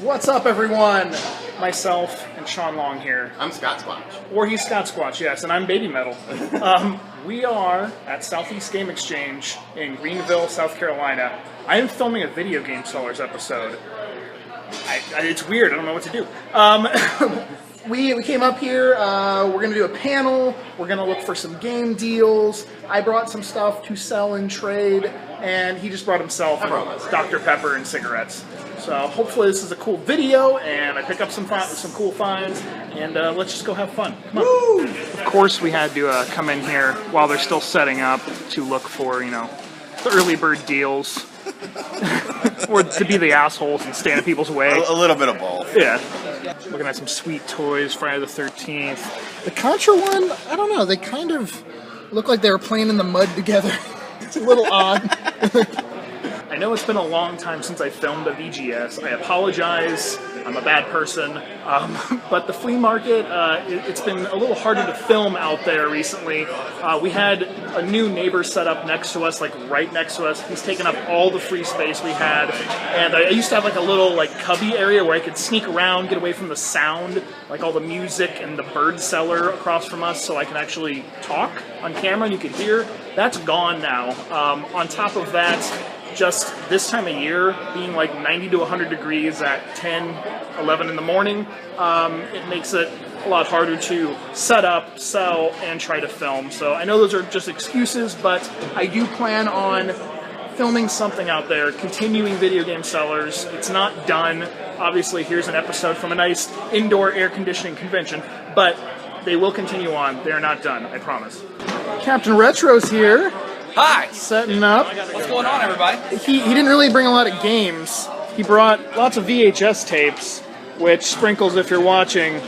What's up, everyone? Myself and Sean Long here. I'm Scottsquatch. Or he's Scottsquatch, yes, and I'm Baby Metal. We are at Southeast Game Exchange in Greenville, South Carolina. I am filming a video game sellers episode. It's weird, I don't know what to do. We came up here, we're going to do a panel, we're going to look for some game deals. I brought some stuff to sell and trade, and he just brought himself Dr. Pepper and cigarettes. So hopefully this is a cool video, and I pick up some cool finds, and let's just go have fun. Come on. Woo! Of course we had to come in here while they're still setting up to look for, the early bird deals. Or to be the assholes and stand in people's way. A little bit of both. Yeah. Looking at some sweet toys, Friday the 13th. The Contra one, I don't know, they kind of look like they were playing in the mud together. It's a little odd. I know it's been a long time since I filmed a VGS. I apologize. I'm a bad person. But the flea market, it's been a little harder to film out there recently. We had a new neighbor set up next to us, like right next to us. He's taken up all the free space we had. And I used to have like a little cubby area where I could sneak around, get away from the sound, like all the music and the bird cellar across from us, so I can actually talk on camera and you could hear. That's gone now. On top of that, just this time of year, being like 90 to 100 degrees at 10, 11 in the morning, it makes it a lot harder to set up, sell, and try to film. So I know those are just excuses, but I do plan on filming something out there, continuing video game sellers. It's not done. Obviously, here's an episode from a nice indoor air conditioning convention, but they will continue on. They're not done, I promise. Captain Retro's here. Hi! Setting up. What's going on, everybody? He didn't really bring a lot of games. He brought lots of VHS tapes, which, Sprinkles, if you're watching,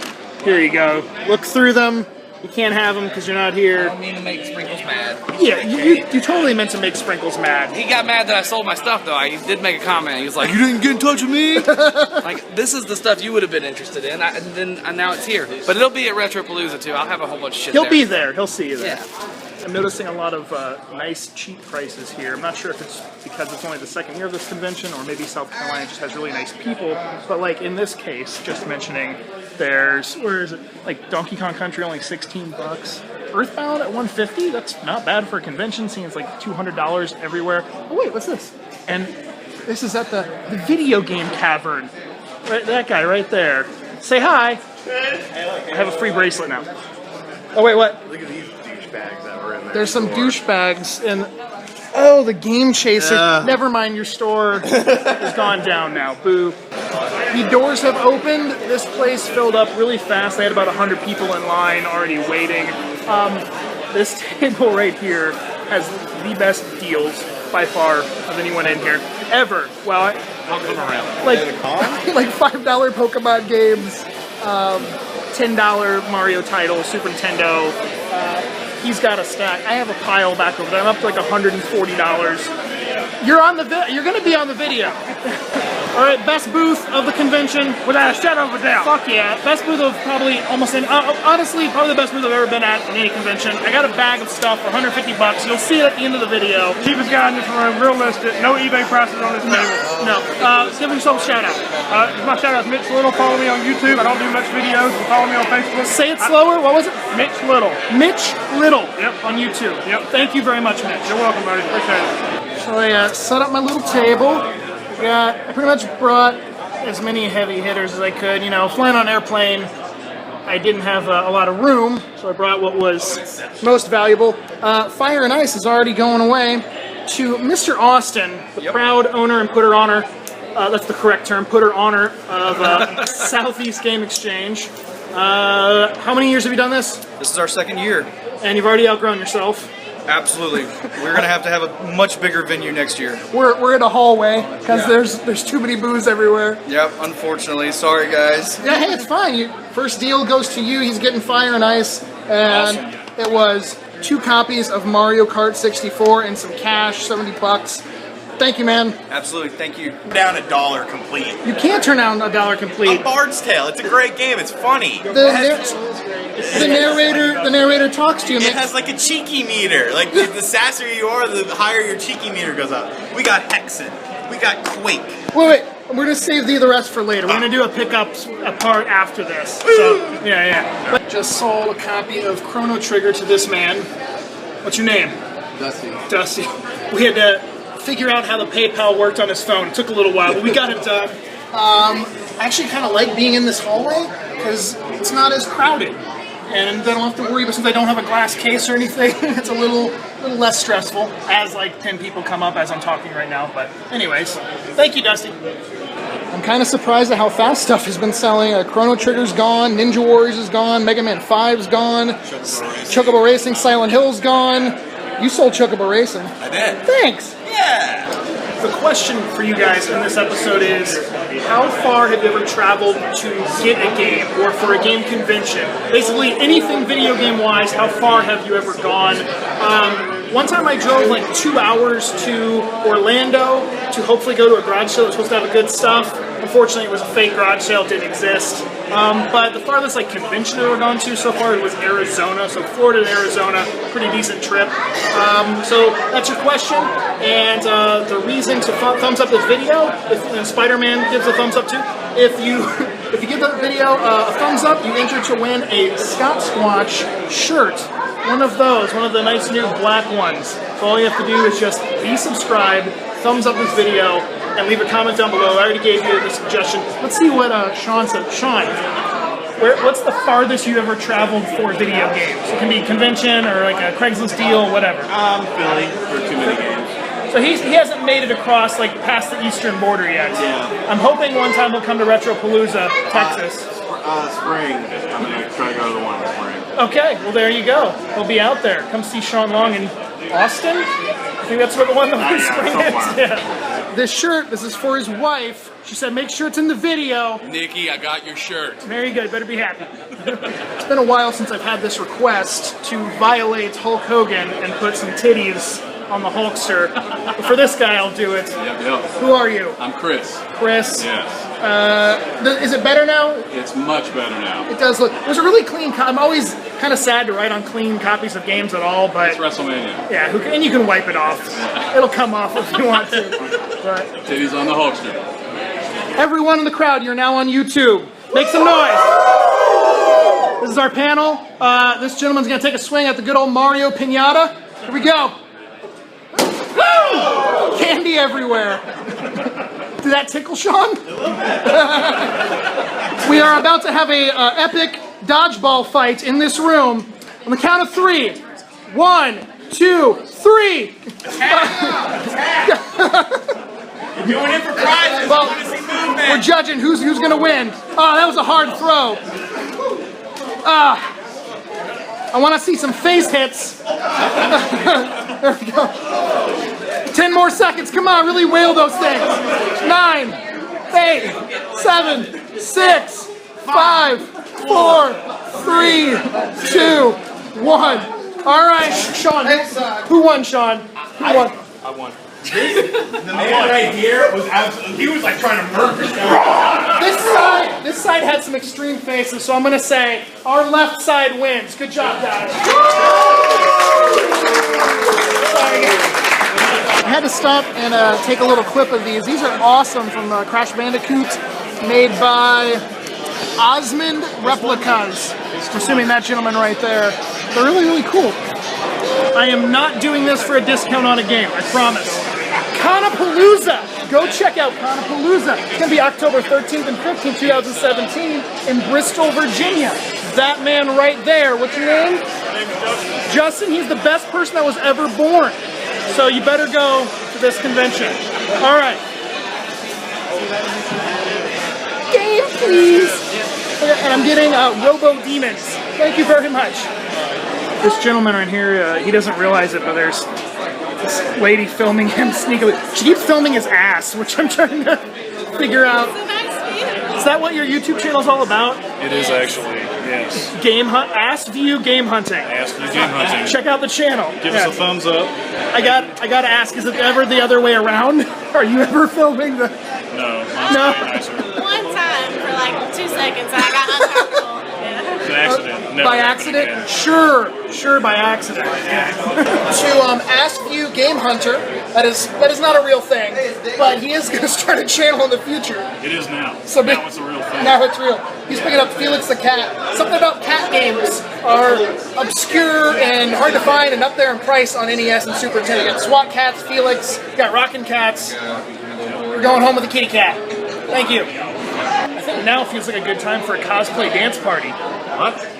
here you go. Look through them. You can't have them because you're not here. I don't mean to make Sprinkles mad. Yeah, you totally meant to make Sprinkles mad. He got mad that I sold my stuff, though. He did make a comment. He was like, "You didn't get in touch with me?" Like, this is the stuff you would have been interested in, and now it's here. But it'll be at Retropalooza, too. I'll have a whole bunch of shit He'll be there. He'll see you there. Yeah. I'm noticing a lot of nice, cheap prices here. I'm not sure if it's because it's only the second year of this convention, or maybe South Carolina just has really nice people. But like in this case, just mentioning, there's, where is it? Like Donkey Kong Country, only $16. Earthbound at $150. That's not bad for a convention, seeing it's like $200 everywhere. Oh wait, what's this? And this is at the video game cavern. Right, that guy right there. Say hi. I have a free bracelet now. Oh wait, what? Look at these douchebags that were in there. There's some douchebags and oh, the Game Chaser. Never mind, your store has gone down now. Boo. The doors have opened. This place filled up really fast. They had about 100 people in line already waiting. This table right here has the best deals by far of anyone in here ever. Well, I'll come around. Like $5 Pokemon games, $10 Mario titles, Super Nintendo. He's got a stack. I have a pile back over there. I'm up to like $140. You're on the you're gonna be on the video. All right, best booth of the convention without a shadow of a doubt. Fuck yeah, best booth of probably almost any. Honestly, probably the best booth I've ever been at in any convention. I got a bag of stuff for $150. You'll see it at the end of the video. Cheapest guy in this room, real listed, no eBay prices on this table. No, give yourself a shout out. My shout out is Mitch Little. Follow me on YouTube. I don't do much videos, but follow me on Facebook. Say it slower. What was it? Mitch Little. Mitch Little. Yep. On YouTube. Yep. Thank you very much, Mitch. You're welcome, buddy. Appreciate it. So I set up my little table. I pretty much brought as many heavy hitters as I could. Flying on an airplane, I didn't have a lot of room, so I brought what was most valuable. Fire and Ice is already going away to Mr. Austin, the proud owner and putter honor. That's the correct term, putter honor of Southeast Game Exchange. How many years have you done this? This is our second year. And you've already outgrown yourself. Absolutely. We're going to have a much bigger venue next year. We're in a hallway because there's too many booths everywhere. Yep, unfortunately. Sorry, guys. Yeah, hey, it's fine. First deal goes to you. He's getting Fire and Ice. And awesome. It was 2 copies of Mario Kart 64 and some cash, $70. Thank you, man. Absolutely, thank you. Down $1 complete. You can't turn down $1 complete. A Bard's Tale. It's a great game. It's funny. The narrator talks to you. It has like a cheeky meter. Like the sassier you are, the higher your cheeky meter goes up. We got Hexen. We got Quake. Wait. We're gonna save the rest for later. We're gonna do a pickup part after this. So yeah. But just sold a copy of Chrono Trigger to this man. What's your name? Dusty. Dusty. We had to figure out how the PayPal worked on his phone. It took a little while, but we got it done. I actually kind of like being in this hallway because it's not as crowded. And I don't have to worry, but since I don't have a glass case or anything, it's a little less stressful as like 10 people come up as I'm talking right now. But anyways, thank you, Dusty. I'm kind of surprised at how fast stuff has been selling. Chrono Trigger's gone, Ninja Warriors is gone, Mega Man 5's gone, Chocobo Racing, Silent Hill's gone. You sold Chocobo Racing. I did. Thanks. Yeah. The question for you guys in this episode is, how far have you ever traveled to get a game or for a game convention? Basically, anything video game-wise, how far have you ever gone? One time I drove like 2 hours to Orlando to hopefully go to a garage sale that was supposed to have good stuff. Unfortunately, it was a fake garage sale, it didn't exist. But the farthest like convention I've ever gone to so far was Arizona. So Florida to Arizona, pretty decent trip. So that's your question. And the reason to thumbs up this video, if Spider-Man gives a thumbs up too, if you give the video a thumbs up, you enter to win a Scottsquatch shirt. One of the nice new black ones. So all you have to do is just be subscribed, thumbs up this video, and leave a comment down below. I already gave you the suggestion. Let's see what Sean said. Sean, what's the farthest you ever traveled for video games? It can be convention or like a Craigslist deal, whatever. Philly for too many games. So he hasn't made it across like past the eastern border yet. Yeah. I'm hoping one time he'll come to Retropalooza, Texas. Spring. I'm gonna try to go to the one in spring. Okay, well there you go. He'll be out there. Come see Sean Long in Austin. I think that's where the one in spring is. Yeah. This shirt, this is for his wife. She said, make sure it's in the video. Nikki, I got your shirt. Very good, better be happy. It's been a while since I've had this request to violate Hulk Hogan and put some titties on the Hulkster. But for this guy, I'll do it. Yep. Who are you? I'm Chris. Chris. Yes. Is it better now? It's much better now. It does look. There's a really clean. I'm always kind of sad to write on clean copies of games at all, but It's WrestleMania. yeah, and you can wipe it off. It'll come off if you want to. But Titties on the Hulkster. everyone in the crowd, you're now on YouTube. Make some noise. This is our panel. This gentleman's gonna take a swing at the good old Mario Piñata. Here we go. Woo! Candy everywhere. Did that tickle Sean? We are about to have a epic dodgeball fight in this room. On the count of 3. 1, 2, 3. Doing it for prizes. Well, I want to see movement. we're judging who's going to win. Oh, that was a hard throw. I want to see some face hits. There we go. 10 more seconds. Come on, really wail those things. 9, 8, 7, 6, 5, 4, 3, 2, 1. All right, Sean. Who won, Sean? Who won? I won. The man right here was absolutely. He was like trying to murder. This side had some extreme faces, so I'm going to say our left side wins. Good job, guys. I had to stop and take a little clip of these. These are awesome from Crash Bandicoot, made by Osmond Replicas. I'm assuming that gentleman right there. They're really, really cool. I am not doing this for a discount on a game, I promise. Conapalooza! Go check out Conapalooza. It's going to be October 13th and 15th, 2017 in Bristol, Virginia. That man right there, what's your name? My name is Justin. Justin, he's the best person that was ever born. So you better go to this convention. All right. Game, please. And I'm getting Robo Demons. Thank you very much. This gentleman right here, he doesn't realize it, but there's this lady filming him sneakily. She keeps filming his ass, which I'm trying to figure out. Is that what your YouTube channel is all about? It is actually, yes. Game hunt, ass view game hunting. Ask you game hunting. Check out the channel. Give us a thumbs up. I gotta ask, is it ever the other way around? Are you ever filming the? No. No. One time for like 2 seconds, I got uncomfortable. It's an accident. Never By happened accident? again. Sure, by accident. To Ask You Game Hunter, That is not a real thing, but he is going to start a channel in the future. It is now. So Now it's a real thing. Now it's real. He's picking up Felix the Cat. Something about cat games are obscure and hard to find and up there in price on NES and Super Nintendo. You got SWAT Cats, Felix, you got Rockin' Cats. We're going home with a kitty cat. Thank you. I think now feels like a good time for a cosplay dance party. What?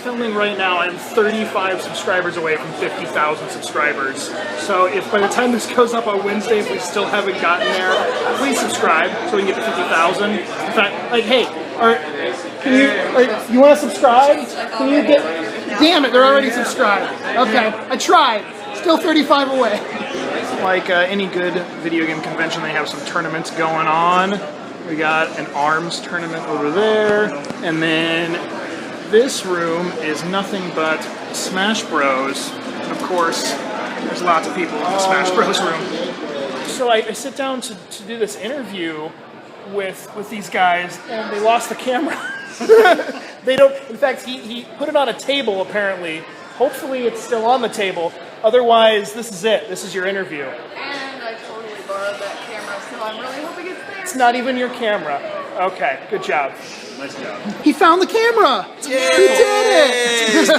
Filming right now, I'm 35 subscribers away from 50,000 subscribers. So if by the time this goes up on Wednesday, if we still haven't gotten there, please subscribe so we can get to 50,000. In fact, like, hey, you want to subscribe? Can you get? Damn it, they're already subscribed. Okay, I tried. Still 35 away. Like any good video game convention, they have some tournaments going on. We got an ARMS tournament over there, and then this room is nothing but Smash Bros. And of course, there's lots of people in the Smash Bros. Room. So I sit down to do this interview with these guys, and they lost the camera. They don't. In fact, he put it on a table apparently. Hopefully, it's still on the table. Otherwise, this is it. This is your interview. And I totally borrowed that camera, so I'm really hoping it's there. It's not even your camera. Okay, good job. Nice job. He found the camera! He did it!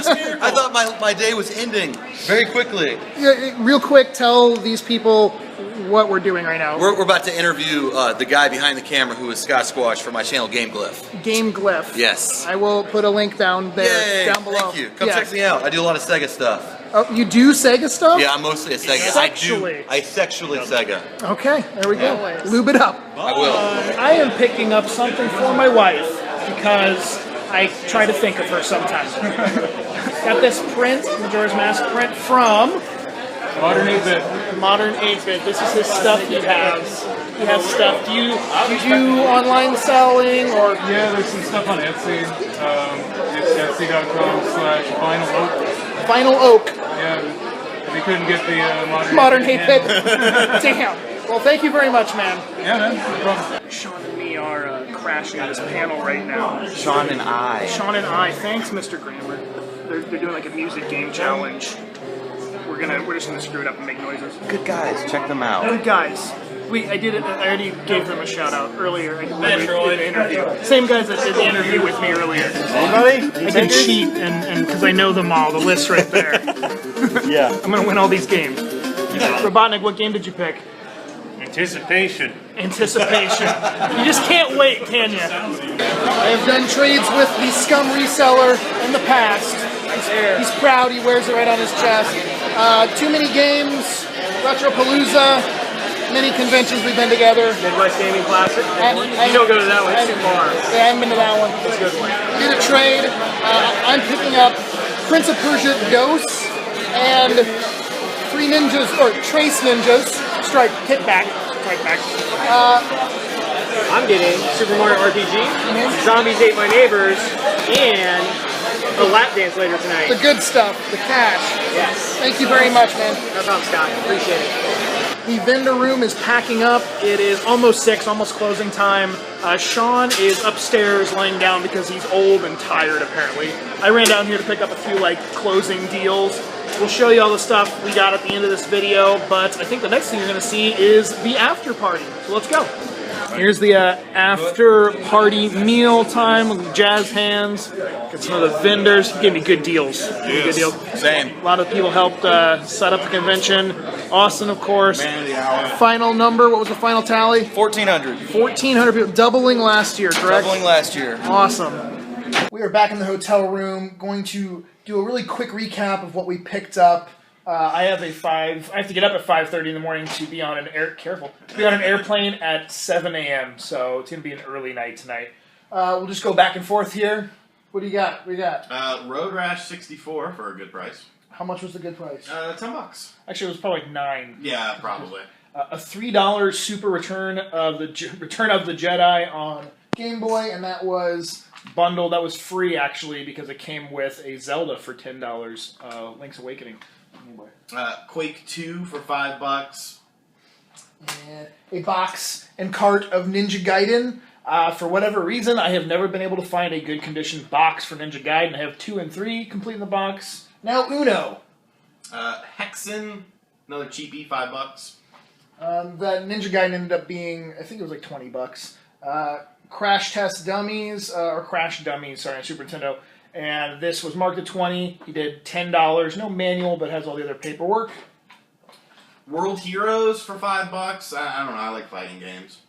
I thought my day was ending very quickly. Yeah, real quick, tell these people what we're doing right now. We're about to interview the guy behind the camera who is Scottsquatch for my channel Game Glyph. Game Glyph. Yes. I will put a link down there, down below. Thank you. Come check me out. I do a lot of Sega stuff. Oh, you do Sega stuff? Yeah, I'm mostly a Sega. I sexually Sega. Okay, there we go. Lube it up. I will. I am picking up something for my wife because I try to think of her sometimes. Got this print, Majora's Mask print from Modern 8-bit. Modern 8-bit. This is his stuff he has. He has stuff. Do you do online selling or? Yeah, there's some stuff on Etsy. It's etsy.com/Vinyl Oak. Vinyl Oak. Yeah, we couldn't get the Modern 8-bit. Damn. Well, thank you very much, man. Yeah, man. No problem. Sean and me are crashing this panel right now. Sean and I. Sean and I. Thanks, Mr. Grammer. They're doing like a music game challenge. We're just gonna screw it up and make noises. Good guys, check them out. Good guys. I already gave them a shout out earlier. I did the interview. Same guys that did the interview with me earlier. Anybody? I can cheat and because I know them all. The list's right there. Yeah. I'm gonna win all these games. Robotnik, what game did you pick? Anticipation. Anticipation. You just can't wait, can you? I have done trades with the Scum reseller in the past. He's proud, he wears it right on his chest. Too many games, Retropalooza, many conventions we've been together. Midwest Gaming Classic. You don't go to that one, it's too far. Yeah, I haven't been to that one. It's a good one. Did a trade. I'm picking up Prince of Persia Ghosts and Three Ninjas, or Trace Ninjas, Hit back. I'm getting Super Mario RPG, Zombies Ate My Neighbors, and a lap dance later tonight. The good stuff, the cash. Yes. Thank you very much, man. No problem, Scott. Appreciate it. The vendor room is packing up. It is almost 6, almost closing time. Sean is upstairs laying down because he's old and tired, apparently. I ran down here to pick up a few closing deals. We'll show you all the stuff we got at the end of this video, but I think the next thing you're going to see is the after party. So let's go. Here's the after party meal time with jazz hands. Got some of the vendors. He gave me good deals. Good deals. Same. A lot of people helped set up the convention. Austin, of course. Man of the hour. Final number, what was the final tally? 1,400. 1,400 people, doubling last year, correct? Doubling last year. Awesome. We are back in the hotel room, going to do a really quick recap of what we picked up. I have to get up at 5:30 in the morning to be on an airplane at 7 a.m. So it's gonna be an early night tonight. We'll just go back and forth here. What do you got? What do you got? Road Rash 64 for a good price. How much was the good price? $10. Actually, it was probably like $9. Yeah, probably. A $3 Super Return of the Jedi on Game Boy, and that was bundle that was free actually because it came with a Zelda for $10. Link's Awakening. Anyway. Quake 2 for $5. And a box and cart of Ninja Gaiden. For whatever reason, I have never been able to find a good condition box for Ninja Gaiden. I have 2 and 3 complete in the box. Now Uno. Hexen, another cheapie, $5. That Ninja Gaiden ended up being, I think it was like $20. Crash Test Dummies, or Crash Dummies, sorry, on Super Nintendo. And this was marked at $20. He did $10. No manual, but has all the other paperwork. World Heroes for $5. I don't know. I like fighting games.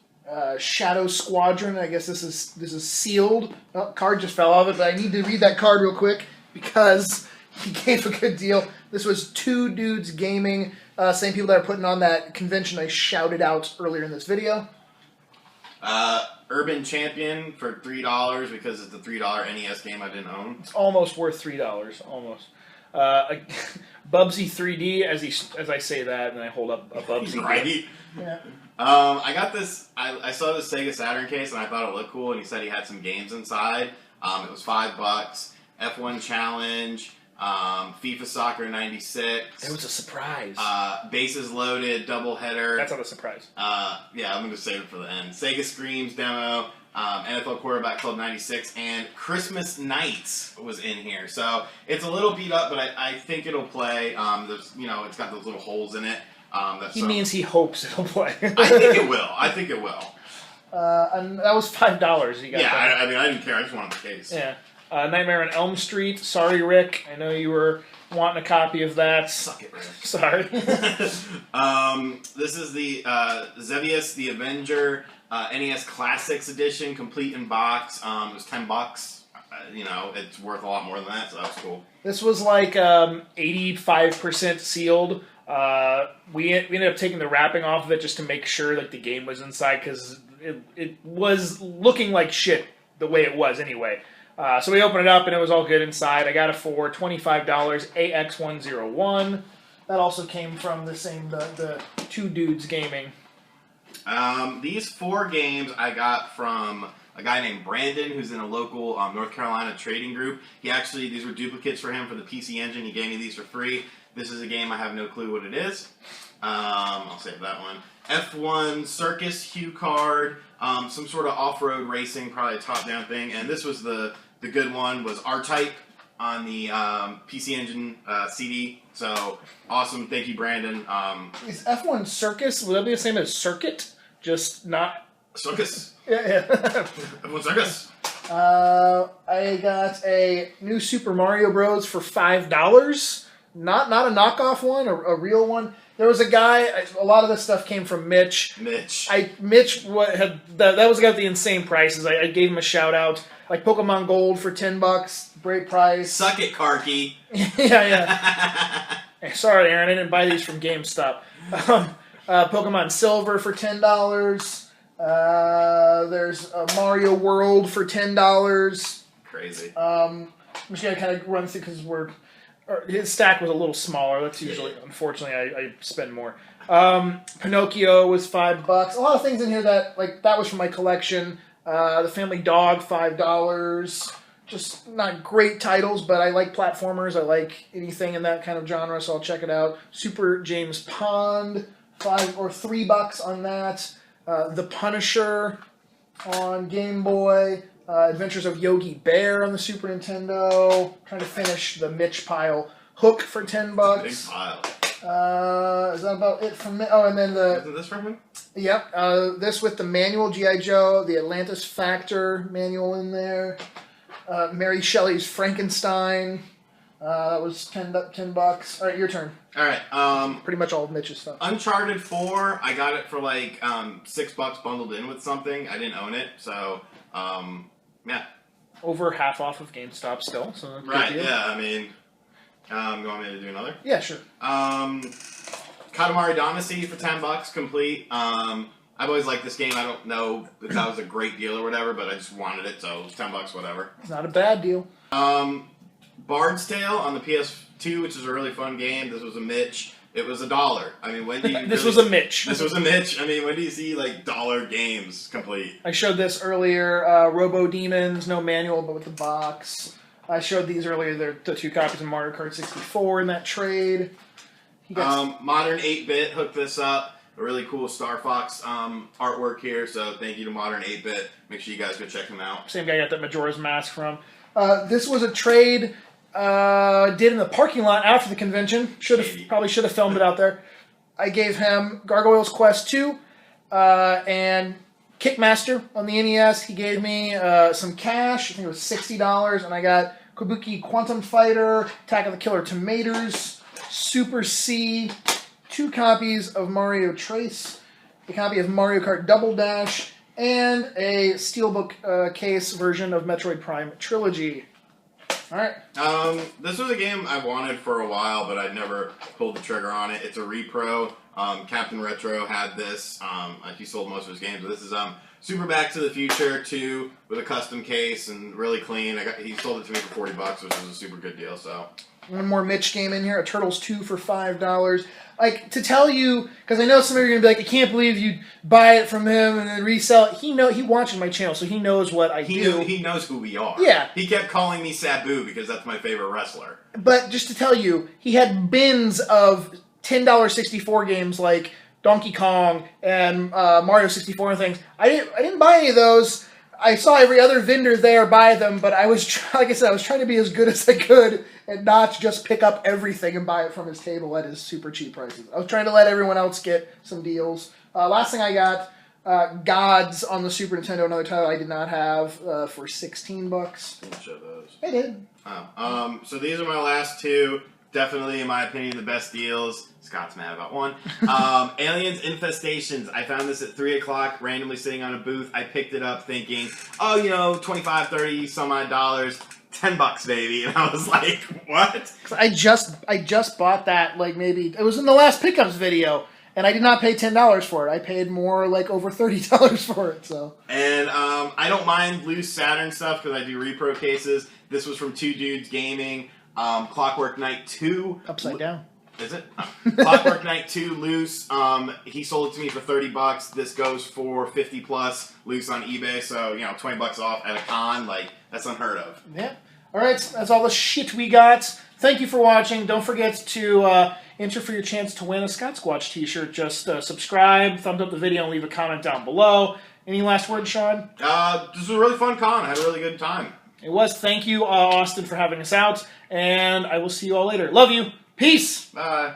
Shadow Squadron. I guess this is sealed. Oh, card just fell off it, but I need to read that card real quick because he gave a good deal. This was Two Dudes Gaming. Same people that are putting on that convention I shouted out earlier in this video. Urban Champion for $3 because it's a $3 NES game I didn't own. It's almost worth $3. Almost. Bubsy 3D, as I say that, and I hold up a Bubsy. Right. Yeah. I got this. I saw this Sega Saturn case and I thought it looked cool. And he said he had some games inside. It was $5. F1 Challenge, FIFA Soccer '96. It was a surprise. Bases Loaded, doubleheader. That's not a surprise. Yeah, I'm gonna save it for the end. Sega Screams demo. NFL Quarterback Club '96 and Christmas Nights was in here, so it's a little beat up, but I think it'll play. There's, it's got those little holes in it. He means he hopes it'll play. I think it will. I think it will. And that was $5. You got I mean, I didn't care. I just wanted the case. Yeah. Nightmare on Elm Street. Sorry, Rick. I know you were wanting a copy of that. Suck it, Rick. Sorry. This is the Xevious the Avenger NES Classics Edition, complete in box. It was $10. It's worth a lot more than that, so that's cool. This was like 85% sealed. We ended up taking the wrapping off of it just to make sure like the game was inside because it was looking like shit the way it was anyway. So we opened it up and it was all good inside. I got it for $25. AX101. That also came from the Two Dudes Gaming. These 4 games I got from a guy named Brandon, who's in a local North Carolina trading group. These were duplicates for him for the PC Engine. He gave me these for free. This is a game I have no clue what it is. I'll save that one. F1 Circus Hue card. Some sort of off-road racing, probably a top-down thing. And this was the good one, was R-Type on the PC Engine CD. So, awesome. Thank you, Brandon. Is F1 Circus, would that be the same as Circuit? Just not... Circus. Yeah. F1 Circus. I got a new Super Mario Bros. For $5. Not a knockoff one, a real one. There was a guy, a lot of this stuff came from Mitch. That was got the insane prices. I gave him a shout out. Like Pokemon Gold for $10, great price. Suck it, Karki. Yeah. Sorry, Aaron, I didn't buy these from GameStop. Pokemon Silver for $10. There's a Mario World for $10. Crazy. I'm just gonna kind of run through because his stack was a little smaller. That's usually, unfortunately, I spend more. Pinocchio was $5. A lot of things in here that was from my collection. The Family Dog, $5. Just not great titles, but I like platformers. I like anything in that kind of genre, so I'll check it out. Super James Pond, $3 on that. The Punisher on Game Boy. Adventures of Yogi Bear on the Super Nintendo. Trying to finish the Mitch pile. Hook for $10. Big pile. Is that about it from me? Oh, and then Isn't this from me? Yep. This with the manual, G.I. Joe, the Atlantis Factor manual in there. Mary Shelley's Frankenstein. That was $10. All right, your turn. All right. Pretty much all of Mitch's stuff. Uncharted 4, I got it for like $6 bundled in with something. I didn't own it, so yeah. Over half off of GameStop still. So right, yeah, I mean, you want me to do another? Yeah, sure. Katamari Damacy for $10, complete. I've always liked this game. I don't know if that was a great deal or whatever, but I just wanted it, so it was $10, whatever. It's not a bad deal. Bard's Tale on the PS2, which is a really fun game. This was a Mitch. It was $1. I mean, when do you? This really was a Mitch. This was a Mitch. I mean, when do you see like dollar games complete? I showed this earlier. Robo Demons, no manual, but with the box. I showed these earlier. They're the 2 copies of Mario Kart 64 in that trade. Modern 8-Bit hooked this up. A really cool Star Fox artwork here. So thank you to Modern 8-Bit. Make sure you guys go check them out. Same guy got that Majora's Mask from. This was a trade did in the parking lot after the convention. Probably should have filmed it out there. I gave him Gargoyle's Quest 2 and Kickmaster on the NES. He gave me some cash. I think it was $60, and I got Kabuki Quantum Fighter, Attack of the Killer Tomatoes, Super C, 2 copies of Mario Trace, a copy of Mario Kart Double Dash, and a Steelbook case version of Metroid Prime Trilogy. Alright. This was a game I wanted for a while, but I'd never pulled the trigger on it. It's a repro. Captain Retro had this. He sold most of his games, but this is Super Back to the Future 2 with a custom case and really clean. He sold it to me for $40, which was a super good deal. So. One more Mitch game in here, a Turtles 2 for $5. Like, to tell you, because I know some of you are going to be like, I can't believe you buy it from him and then resell it. He watches my channel, so he knows what I do. He knows who we are. Yeah. He kept calling me Sabu because that's my favorite wrestler. But just to tell you, he had bins of $10 64 games like Donkey Kong and Mario 64 and things. I didn't buy any of those. I saw every other vendor there buy them, but I was, like I said, I was trying to be as good as I could and not just pick up everything and buy it from his table at his super cheap prices. I was trying to let everyone else get some deals. Last thing I got, Gods on the Super Nintendo, another title I did not have, for $16. Didn't show those. I did. Oh. So these are my last 2. Definitely, in my opinion, the best deals. Scott's mad about one. Aliens Infestations. I found this at 3 o'clock, randomly sitting on a booth. I picked it up thinking, oh, 25, 30, some odd dollars. $10, baby. And I was like, what? I just bought that, like, maybe, it was in the last pickups video, and I did not pay $10 for it. I paid more, like, over $30 for it, so. And I don't mind loose Saturn stuff because I do repro cases. This was from Two Dudes Gaming. Clockwork Knight 2. Upside down. Is it? Clockwork Knight 2 loose. He sold it to me for $30. This goes for 50 plus loose on eBay. So, $20 off at a con. Like, that's unheard of. Yeah. All right. That's all the shit we got. Thank you for watching. Don't forget to enter for your chance to win a Scottsquatch t-shirt. Just subscribe, thumbs up the video, and leave a comment down below. Any last words, Sean? This was a really fun con. I had a really good time. It was. Thank you, Austin, for having us out. And I will see you all later. Love you. Peace. Bye.